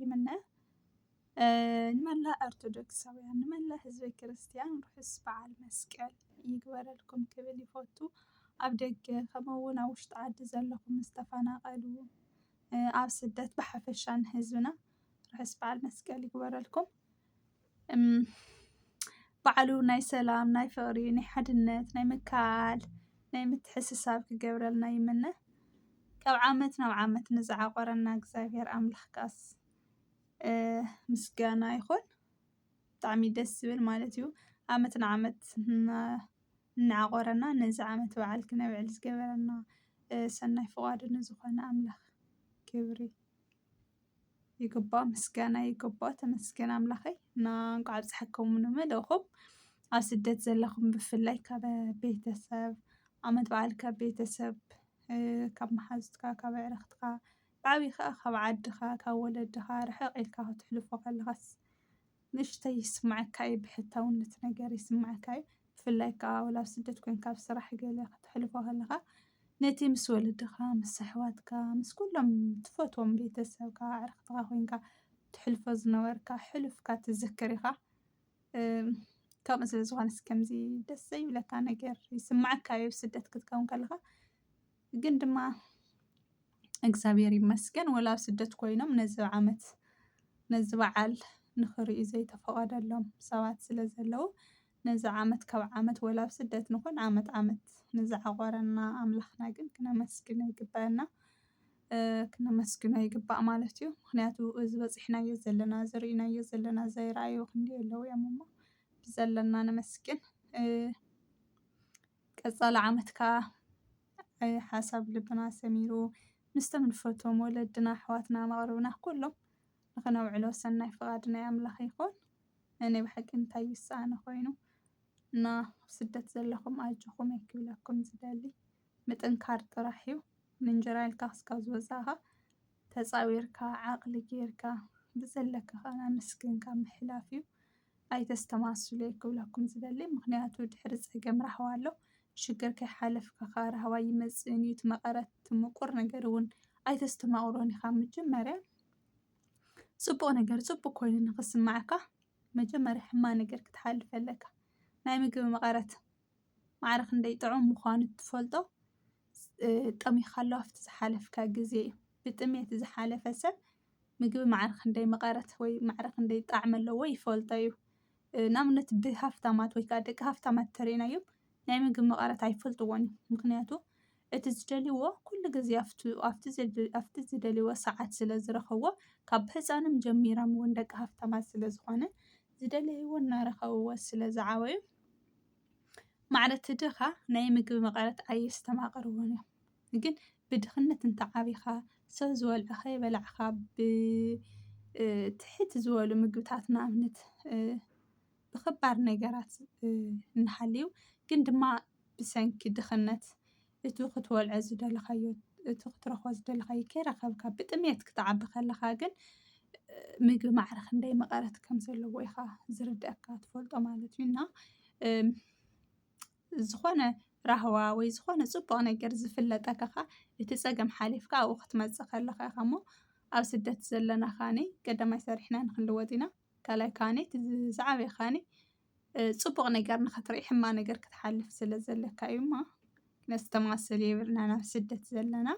ይምነ ንመላ ኦርቶዶክሳውያን ንመላ ህዝበ ክርስቲያን ርሑስ በዓል መስቀል ይግበረልኩም ክብል ይፈቱ ኣብ ደገ ከምኡውን ኣብ ውሽጢ ዓዲ ዘለኹም ዝተፈናቐሉ ኣብ ስደት ብሓፈሻ ንህዝብና ርሑስ በዓል መስቀል ይግበረልኩም። በዓሉ ናይ ሰላም ናይ ፍቕሪ ናይ ሓድነት ናይ ምክኣል ናይ ምትሕስሳብ ክገብረልና ይምነ። ካብ ዓመት ናብ ዓመት ንዝዓቆረና እግዚኣብሔር ኣምላኽካስ ምስጋና ይኹን። ብጣዕሚ ደስ ዝብል ማለት እዩ። ዓመት ንዓመት እናዓቆረና ነዚ ዓመት በዓል ክነብዕል ዝገበረና ሰናይ ፍቓዱ ንዝኾነ ኣምላኽ ክብሪ ይግባእ፣ ምስጋና ይግባእ። ተመስገን ኣምላኸይ እና እንኳዕ ኣብፀሓኩም ንመለኹም ኣብ ስደት ዘለኹም ብፍላይ ካብ ቤተሰብ ዓመት በዓል ካብ ቤተሰብ ካብ መሓዙትካ ካብ ኣዕርኽትካ ብዓብይ ከዓ ካብ ዓድኻ ካብ ወለድኻ ርሕቕ ኢልካ ክትሕልፎ ከለኻስ ንእሽተይ ይስማዓካ እዩ፣ ብሕታውነት ነገር ይስማዓካ እዩ። ብፍላይ ከዓ ዋላ ኣብ ስደት ኮንካ ኣብ ስራሕ ገለ ክትሕልፎ ከለኻ ነቲ ምስ ወለድኻ ምስ ኣሕዋትካ ምስ ኩሎም ትፈትዎም ቤተሰብካ ኣዕርኽትካ ኮንካ ትሕልፎ ዝነበርካ ሕሉፍካ ትዝክር ኢኻ። ከምኡ ስለ ዝኾነስ ከምዚ ደስ ዘይብለካ ነገር ይስማዓካ እዩ ስደት ክትከውን ከለኻ። ግን ድማ እግዚኣብሔር ይመስገን ዋላ ኣብ ስደት ኮይኖም ነዚ ዓመት ነዚ በዓል ንኽርእዩ ዘይተፈቐደሎም ሰባት ስለ ዘለዉ ነዚ ዓመት ካብ ዓመት ዋላ ኣብ ስደት ንኹን ዓመት ዓመት ንዝዓቆረና ኣምላኽና ግን ክነመስግኖ ይግባአና፣ ክነመስግኖ ይግባእ ማለት እዩ። ምክንያቱ እዚ በፂሕናዮ ዘለና ዝርኢናዮ ዘለና ዘይረኣዩ ክንደይ ኣለዉ እዮም እሞ ብዘለና ነመስግን። ቀፃሊ ዓመት ከዓ ሓሳብ ልብና ሰሚሩ ምስቶም ንፈትዎም ወለድና ኣሕዋትና መቕረብና ኩሎም ንኽነውዕሎ ሰናይ ፍቓድ ናይ ኣምላኽ ይኹን። እኔ ብሓቂ እንታይ ይሰኣነ ኮይኑ እና ስደት ዘለኹም ኣጅኹም ኣይክብለኩም ዝደሊ ምጥንካር ጥራሕ እዩ። ንእንጀራ ኢልካ ክስካብ ዝወፃእኻ ተፃዊርካ ዓቕሊ ጌርካ ብዘለካ ኸ ኣመስጊንካ ምሕላፍ እዩ። ኣይተስተማስሉ ኣይክብለኩም ዝደሊ ምክንያቱ ድሕሪ ፀገም ራህዋ ኣሎ። ሽግር ከይሓለፍካ ከዓ ራህዋ ይመፅእን እዩ። እቲ መቐረት እቲ ምቁር ነገር እውን ኣይተስተማቕሮን ኢኻ። መጀመርያ ፅቡቕ ነገር ፅቡቕ ኮይኑ ንኽስማዓካ መጀመርያ ሕማቕ ነገር ክትሓልፍ ኣለካ። ናይ ምግቢ መቐረት ማዕረ ክንደይ ጥዑም ምዃኑ ትፈልጦ ጠሚኻ ኣሎ ኣብቲ ዝሓለፍካ ግዜ እዩ። ብጥሜት ዝሓለፈ ሰብ ምግቢ ማዕረ ክንደይ መቐረት ወይ ማዕረ ክንደይ ጣዕሚ ኣለዎ ይፈልጦ እዩ። ንኣብነት ብሃፍታማት ወይ ከዓ ደቂ ሃፍታማት እንተሪእናዮም ናይ ምግቢ መቐረት ኣይፈልጥዎን እዩ። ምክንያቱ እቲ ዝደልይዎ ኩሉ ግዜ ኣብቲ ዝደልይዎ ሰዓት ስለ ዝረኽብዎ ካብ ህፃኖም ጀሚሮም እውን ደቂ ሃፍታማት ስለ ዝኾነ ዝደለይዎ እናረኸብዎ ስለ ዝዓበዩ ማዕረ እቲ ድኻ ናይ ምግቢ መቐረት ኣየስተማቕርዎን እዮም። ግን ብድኽነት እንተዓቢኻ ሰብ ዝበልዖ ከይበላዕኻ ብትሕት ዝበሉ ምግብታት ንኣብነት ብኽባር ነገራት እናሃልዩ ግን ድማ ብሰንኪ ድኽነት እቲ ክትበልዖ ዝደለኻዮ እቲ ክትረኽቦ ዝደለኻዮ ከይረኸብካ ብጥሜት ክትዓቢ ከለኻ ግን ምግቢ ማዕረ ክንደይ መቐረት ከም ዘለዎ ኢኻ ዝርድአካ ትፈልጦ ማለት እዩ። እና ዝኾነ ራህዋ ወይ ዝኾነ ፅቡቕ ነገር ዝፍለጠካ ኸ እቲ ፀገም ሓሊፍካ ኣብኡ ክትመፅእ ከለኻ ኢኻ እሞ ኣብ ስደት ዘለና ኻኒ ቀዳማይ ሰሪሕና ንክንልወጥ ኢና፣ ካልኣይ ካኒ እቲ ዝዓበየ ኻኒ ፅቡቕ ነገር ንኽትርኢ ሕማቕ ነገር ክትሓልፍ ስለ ዘለካ እዩ እሞ ክነስተማስል የብልናን። ናብ ስደት ዘለና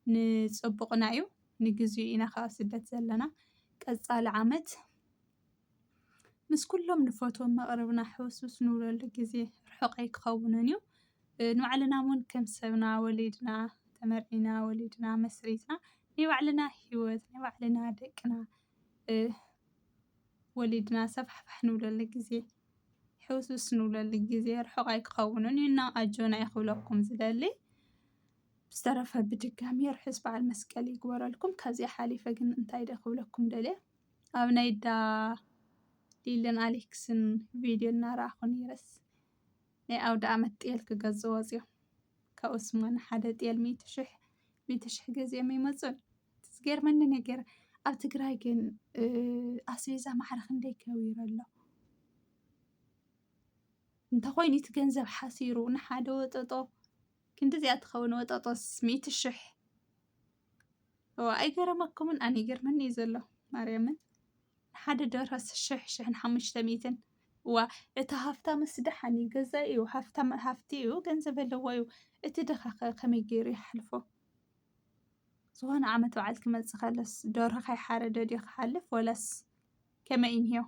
ንፅቡቕና እዩ ንግዚኡ ኢና ካብ ስደት ዘለና። ቀፃሊ ዓመት ምስ ኩሎም ንፈትዎም መቕረብና ሕውስውስ ንብለሉ ግዜ ርሑቕ ኣይክኸውንን እዩ። ንባዕልና እውን ከም ሰብና ወሊድና ተመርዒና ወሊድና መስሪትና ናይ ባዕልና ሂወት ናይ ባዕልና ደቅና ወሊድና ሰፋሕፋሕ ንብለሉ ግዜ ሕውስውስ ንብለሉ ግዜ ርሑቕ ኣይክኸውንን እዩ እና ኣጆና እየ ክብለኩም ዝደሊ። ብዝተረፈ ብድጋሚ ርሑስ በዓል መስቀል ይግበረልኩም። ካብዚኣ ሓሊፈ ግን እንታይ ደ ክብለኩም ደልየ ኣብ ናይ ዳ ሊልን ኣሌክስን ቪድዮ እናረኣኹ ነይረስ ናይ ኣውደ ዓመት ጤል ክገዝኡ ወፂኦም ካብኡ ስሞን ሓደ ጤል 100,000 ገዚኦም ይመፁን። ዝገርመኒ ነገር ኣብ ትግራይ ግን ኣስቤዛ ማዕረ ክንደይ ከቢሩ ኣሎ። እንተኾይኑ እቲ ገንዘብ ሓሲሩ ንሓደ ወጠጦ ክንደዚኣ ትኸውን ወጠጦስ 100,000 ኣይገረመኩምን? ኣነ ይገርመኒ እዩ ዘሎ። ማርያምን ሓደ ደርሆ 1,500 እታ ሃፍታምስ ድሓን እዩ ገዛ እዩ ሃፍቲ እዩ ገንዘብ ኣለዎ እዩ እቲ ድኻ ከመይ ገይሩ ይሓልፎ ዝኾነ ዓመት በዓል ክመፅእ ከለስ ደርሆ ከይሓረደ ድዩ ክሓልፍ ወላስ ከመይ እንሄዮ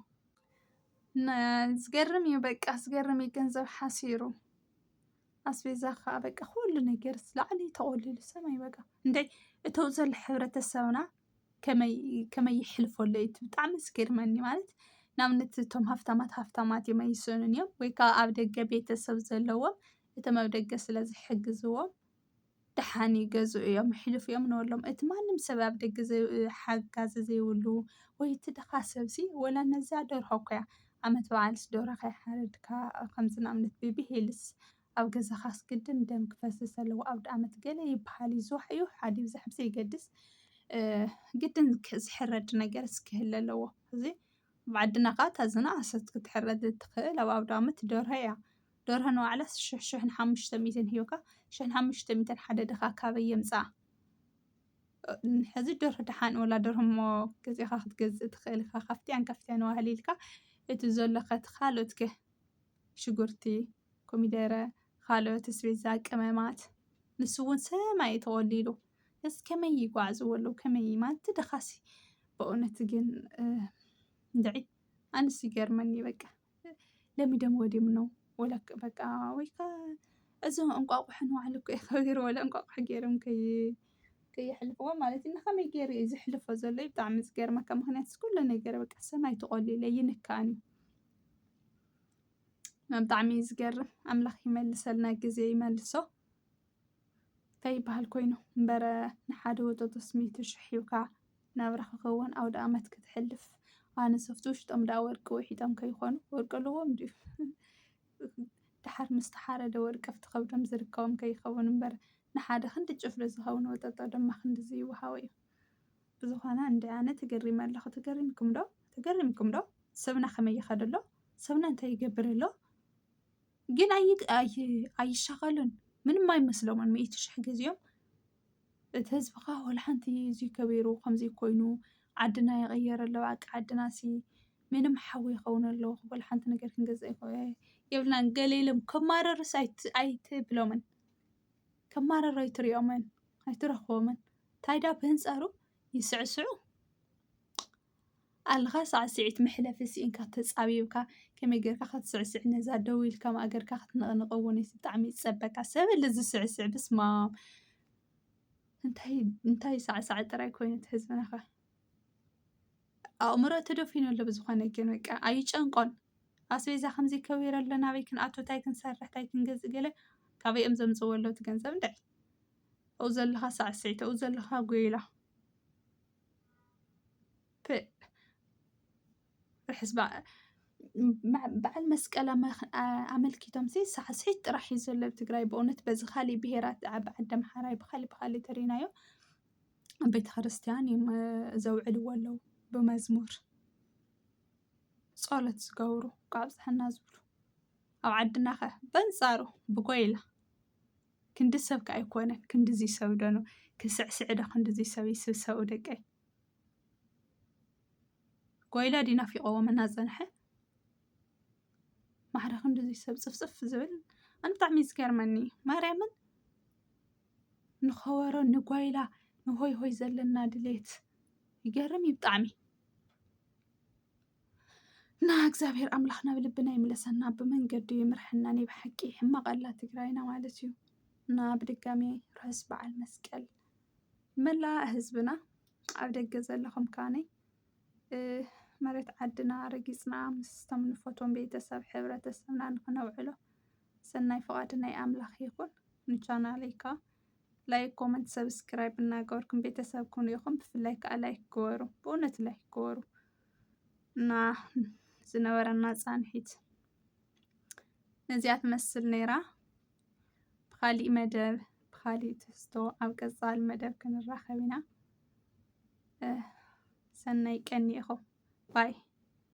ዝገርም እዩ በቃ ዝገርም እዩ ገንዘብ ሓሲሩ ኣስቤዛ ከዓ በቃ ኩሉ ነገር ላዕሊ ተቆሊሉ ሰማይ በቃ እንታይ እተው ዘሎ ሕብረተሰብና ከመይ ይሕልፈሉ እዩ ብጣዕሚ ዝገርመኒ ማለት ንኣብነት እቶም ሃፍታማት የመይስኑን እዮም ወይ ከዓ ኣብ ደገ ቤተሰብ ዘለዎም እቶም ኣብ ደገ ስለ ዝሕግዝዎም ድሓን ይገዝኡ እዮም ይሕልፉ እዮም ንበሎም እቲ ማንም ሰብ ኣብ ደገ ሓጋዚ ዘይብሉ ወይ እቲ ድኻ ሰብሲ ወላ ነዛ ደርሆ እኳ ዓመት በዓልስ ደርሆ ከይሓረድካ ከምዚ ንኣብነት ብብሄልስ ኣብ ገዛኻ ስግድን ደም ክፈስስ ኣለዎ ኣብ ዓመት ገለ ይበሃል ይዝዋሕ እዩ ሓዲዩ ዝሕብ ዘይገድስ ግድን ዝሕረድ ነገርስ ክህሉ ኣለዎ እዚ ብዓድና ከዓ እታ ዝናኣሰት ክትሕረድ ትኽእል ኣብ ኣውደ ዓመት ደርሆ እያ ደርሆ ንባዕላ 1,500 ሂብካ 1,500 ሓደ ድኻ ካበይ የምፅኣ ሕዚ ደርሆ ድሓን ወላ ደርሆ እሞ ገዚእኻ ክትገዝእ ትኽእል ኢኻ ካፍትያን ካፍትያን ዋህሊ ኢልካ እቲ ዘለኸ ካልኦት ከ ሽጉርቲ ኮሚደረ ካልኦት ኣስቤዛ ቅመማት ንሱ እውን ሰማይ እዩ ተቆሊሉ እስ ከመይ ይጓዓዝዎ ኣለዉ ከመይ ማለት ድኻሲ በእውነት ግን እንድዒ ኣነስ ይገርመኒ በቃ ለሚዶም ወዲሙ ነው ወላ በቃ ወይካ እዞም እንቋቑሖ ንባዕሉ እኮ ይኸቢሩ ወላ እንቋቑሖ ገይሮም ከየሕልፍዎ ማለት እዩ ንኸመይ ገይሩ እዩ ዝሕልፎ ዘሎ እዩ ብጣዕሚ ዝገርመካ ምክንያቱስ ኩሉ ነገር በቃ ሰማይ ተቆሊሉ ይንካኣኒ ብጣዕሚ እዩ ዝገርም ኣምላኽ ይመልሰልና ግዜ ይመልሶ ከይበሃል ኮይኑ እምበረ ንሓደ ወጠጦስ 100,000 ሂብካ ናብራ ክኸውን ኣውደ ዓመት ክትሕልፍ ኣነ ሰብቲ ውሽጦም ዳ ወርቂ ወሒጦም ከይኾኑ ወርቂ ኣለዎም ድዩ ድሓር ምስ ተሓረደ ወርቂ ኣብቲ ከብዶም ዝርከቦም ከይኸውን እምበር ንሓደ ክንዲ ጭፍሪ ዝኸውን ወጠጦ ድማ ክንዲ ይወሃቦ እዩ ብዝኾነ እንዲ ኣነ ተገሪመ ኣለኹ ተገሪምኩም ዶ ሰብና ከመይ ይኸዶ ኣሎ ሰብና እንታይ ይገብር ኣሎ ግን ኣይሻኸሉን ምንም ኣይመስሎምን 100,000 ገዚኦም እቲ ህዝቢ ከዓ ወላ ሓንቲ እዚ ከቢሩ ከምዚ ኮይኑ ዓድና ይቕየር ኣለዋ ዓድናሲ ምንም ሓዊ ይኸውን ኣለዎ ወላ ሓንቲ ነገር ክንገዝእ የብልናን ገለ ኢሎም ከማረሩስ ኣይትብሎምን ከማረሩ ኣይትሪኦምን ኣይትረኽቦምን ታይዳ ብህንፃሩ ይስዕስዑ ኣልኻ ሳዕስዒት መሕለፊ ስኢንካ ተፃቢብካ ከመይ ጌርካ ክትስዕስዕ ነዛ ደው ኢልካ ማእገርካ ክትነቕንቕ እውን ብጣዕሚ ይፀበካ ሰብ ኣለ ዝስዕስዕ በስመኣብ እንታይ ሳዕሳዕ ጥራይ ኮይኑ እቲ ህዝብና ኸ ኣእምሮ ተደፊኑ ኣሎ ብዝኾነ ግን በቃ ኣይጨንቆን ኣስቤዛ ከምዚ ከቢሩ ኣሎ ናበይ ክንኣቱ እንታይ ክንሰርሕ እንታይ ክንገዝእ ገለ ካበይኦም ዘምፅዎ ኣለዉ እቲ ገንዘብ እንድዒ ኣብኡ ዘለኻ ሳዕስዒት ኣብኡ ዘለኻ ጎይላ ርሕስ በዓል መስቀል ኣመልኪቶም ሳዕስዒት ጥራሕ እዩ ዘሎ ኣብ ትግራይ በእውነት በዚ ካሊእ ብሄራት ኣብ ዓዲ ኣምሓራ ብካሊእ ተሪእናዮ ኣብ ቤተ ክርስቲያን እዮም ዘውዕልዎ ኣለዉ ብመዝሙር ጸሎት ዝገብሩ ካብፅሐና ዝብሉ ኣብ ዓድና ኸ በንፃሩ ብጎይላ ክንዲ ሰብ ከ ኣይኮነን ክንዲ እዚ ሰብ ደኑ ክስዕስዕ ዶ ክንዲ እዚ ሰብ ይስብሰቡ ደቀይ ጎይላ ዲና ፊቆዎም እናፀንሐ ማሕረ ክንዲ እዚ ሰብ ፅፍፅፍ ዝብል ኣነ ብጣዕሚ ዝገርመኒ ማርያምን ንኸበሮ ንጓይላ ንሆይ ሆይ ዘለና ድሌት ይገርም እዩ ብጣዕሚ እና እግዚኣብሔር ኣምላኽና ብልብና ይምለሰና ብመንገዲ ይምርሐና ናይ ብሓቂ ሕማቕ ኣላ ትግራይና ማለት እዩ እና ብድጋሚ ርሑስ በዓል መስቀል መላእ ህዝብና ኣብ ደገ ዘለኹም ከዓነይ መሬት ዓድና ረጊፅና ምስቶም ንፈትዎም ቤተሰብ ሕብረተሰብና ንኽነውዕሎ ሰናይ ፍቓድ ናይ ኣምላኽ ይኹን ንቻናለይ ከዓ ላይክ ኮመንት ሰብስክራይብ እናገበርኩም ቤተሰብ ኩኑ ኢኹም ብፍላይ ከዓ ላይክ ግበሩ ብእውነት ላይክ ግበሩ እና ዝነበረና ፃንሒት ነዚኣ ትመስል ነይራ ብካሊእ መደብ ብካሊእ ትሕዝቶ ኣብ ቀፃሊ መደብ ክንራኸብ ኢና ሰናይ ቀኒ ኢኹም ባይ